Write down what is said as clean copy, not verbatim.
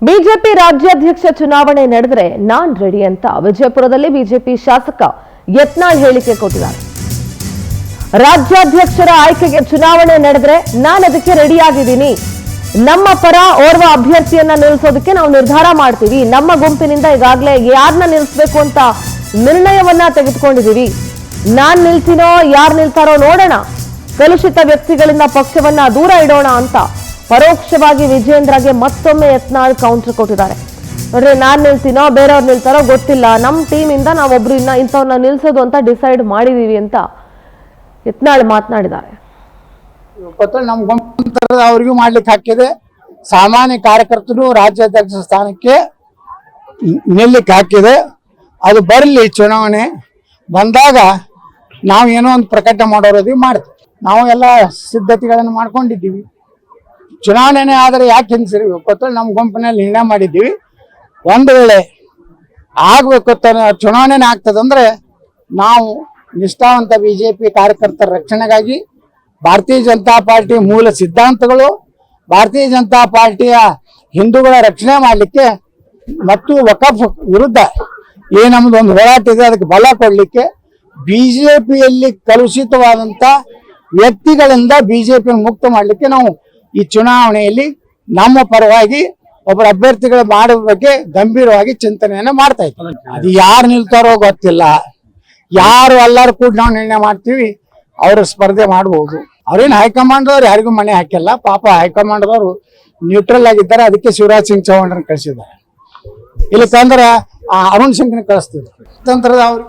BJP ರಾಜ್ಯಾಧ್ಯಕ್ಷ ಚುನಾವಣೆ ನಡೆದರೆ ನಾನ್ ರೆಡಿ ಅಂತ ವಿಜಯಪುರದಲ್ಲಿ ಬಿಜೆಪಿ ಶಾಸಕ ಯತ್ನಾಳ್ ಹೇಳಿಕೆ ಕೊಟ್ಟಿದ್ದಾರೆ. ರಾಜ್ಯಾಧ್ಯಕ್ಷರ ಆಯ್ಕೆಗೆ ಚುನಾವಣೆ ನಡೆದರೆ ನಾನು ಅದಕ್ಕೆ ರೆಡಿಯಾಗಿದ್ದೀನಿ. ನಮ್ಮ ಪರ ಓರ್ವ ಅಭ್ಯರ್ಥಿಯನ್ನ ನಿಲ್ಲಿಸೋದಕ್ಕೆ ನಾವು ನಿರ್ಧಾರ ಮಾಡ್ತೀವಿ. ನಮ್ಮ ಗುಂಪಿನಿಂದ ಈಗಾಗಲೇ ಯಾರನ್ನ ನಿಲ್ಲಿಸಬೇಕು ಅಂತ ನಿರ್ಣಯವನ್ನ ತೆಗೆದುಕೊಂಡಿದ್ದೀವಿ. ನಾನ್ ನಿಲ್ತೀನೋ ಯಾರು ನಿಲ್ತಾರೋ ನೋಡೋಣ. ಕಲುಷಿತ ವ್ಯಕ್ತಿಗಳಿಂದ ಪಕ್ಷವನ್ನ ದೂರ ಇಡೋಣ ಅಂತ ಪರೋಕ್ಷವಾಗಿ ವಿಜೇಂದ್ರಗೆ ಮತ್ತೊಮ್ಮೆ ಯತ್ನಾಳ್ ಕೌಂಟರ್ ಕೊಟ್ಟಿದ್ದಾರೆ. ನೋಡ್ರಿ, ನಾನ್ ನಿಲ್ತೀನೋ ಬೇರೆಯವ್ರು ನಿಲ್ತಾರೋ ಗೊತ್ತಿಲ್ಲ, ನಮ್ಮ ಟೀಮ್ ಇಂದ ನಾವೊಬ್ರು ಇಂಥವ್ರನ್ನ ನಿಲ್ಸೋದು ಅಂತ ಡಿಸೈಡ್ ಮಾಡಿದೀವಿ ಅಂತ ಯತ್ನಾಳ್ ಮಾತನಾಡಿದ್ದಾರೆ. ನಮ್ಮ ಗುಂಪು ಅವ್ರಿಗೂ ಮಾಡ್ಲಿಕ್ಕೆ ಹಾಕಿದೆ. ಸಾಮಾನ್ಯ ಕಾರ್ಯಕರ್ತರು ರಾಜ್ಯಾಧ್ಯಕ್ಷ ಸ್ಥಾನಕ್ಕೆ ನಿಲ್ಲಕ್ಕೆ ಹಾಕಿದೆ. ಅದು ಬರಲಿ, ಚುನಾವಣೆ ಬಂದಾಗ ನಾವು ಏನೋ ಒಂದು ಪ್ರಕಟ ಮಾಡೋದು ಮಾಡ್ತೀವಿ. ನಾವು ಎಲ್ಲ ಸಿದ್ಧತೆಗಳನ್ನು ಮಾಡ್ಕೊಂಡಿದ್ದೀವಿ. ಚುನಾವಣೆ ಆದರೆ ಯಾಕೆ ಹಿಂಸಿರಿ ನಮ್ಮ ಗುಂಪಿನಲ್ಲಿ ನಿರ್ಣಯ ಮಾಡಿದ್ದೀವಿ. ಒಂದು ವೇಳೆ ಆಗ್ಬೇಕು ಚುನಾವಣೆ ಆಗ್ತದಂದ್ರೆ ನಾವು ನಿಷ್ಠಾವಂತ ಬಿಜೆಪಿ ಕಾರ್ಯಕರ್ತರ ರಕ್ಷಣೆಗಾಗಿ ಭಾರತೀಯ ಜನತಾ ಪಾರ್ಟಿ ಮೂಲ ಸಿದ್ಧಾಂತಗಳು, ಭಾರತೀಯ ಜನತಾ ಪಾರ್ಟಿಯ ಹಿಂದೂಗಳ ರಕ್ಷಣೆ ಮಾಡಲಿಕ್ಕೆ ಮತ್ತು ವಕಫ್ ವಿರುದ್ಧ ನಮ್ದು ಒಂದು ಹೋರಾಟ ಇದೆ, ಅದಕ್ಕೆ ಬಲ ಕೊಡಲಿಕ್ಕೆ ಬಿಜೆಪಿಯಲ್ಲಿ ಕಲುಷಿತವಾದಂತ ವ್ಯಕ್ತಿಗಳಿಂದ ಬಿಜೆಪಿ ಮುಕ್ತ ಮಾಡಲಿಕ್ಕೆ ನಾವು ಈ ಚುನಾವಣೆಯಲ್ಲಿ ನಮ್ಮ ಪರವಾಗಿ ಒಬ್ಬರ ಅಭ್ಯರ್ಥಿಗಳ ಮಾಡುವ ಬಗ್ಗೆ ಗಂಭೀರವಾಗಿ ಚಿಂತನೆಯನ್ನ ಮಾಡ್ತಾ ಇದ್ದೀವಿ. ಅದು ಯಾರು ನಿಲ್ತಾರೋ ಗೊತ್ತಿಲ್ಲ. ಯಾರು ಎಲ್ಲರೂ ಕೂಡ ನಾವು ನಿರ್ಣಯ ಮಾಡ್ತೀವಿ, ಅವರು ಸ್ಪರ್ಧೆ ಮಾಡಬಹುದು. ಅವ್ರೇನು ಹೈಕಮಾಂಡ್ ಅವ್ರು ಯಾರಿಗೂ ಮನೆ ಹಾಕಿಲ್ಲ. ಪಾಪ ಹೈಕಮಾಂಡ್ ಅವರು ನ್ಯೂಟ್ರಲ್ ಆಗಿದ್ದಾರೆ. ಅದಕ್ಕೆ ಶಿವರಾಜ್ ಸಿಂಗ್ ಚೌಹಾಣ್ ಕಳಿಸಿದ್ದಾರೆ. ಇಲ್ಲಿ ತಂದ್ರೆ ಅರುಣ್ ಸಿಂಗ್ನ ಕಳಿಸ್ತಿದ್ರು. ತಂತ್ರದ ಅವ್ರು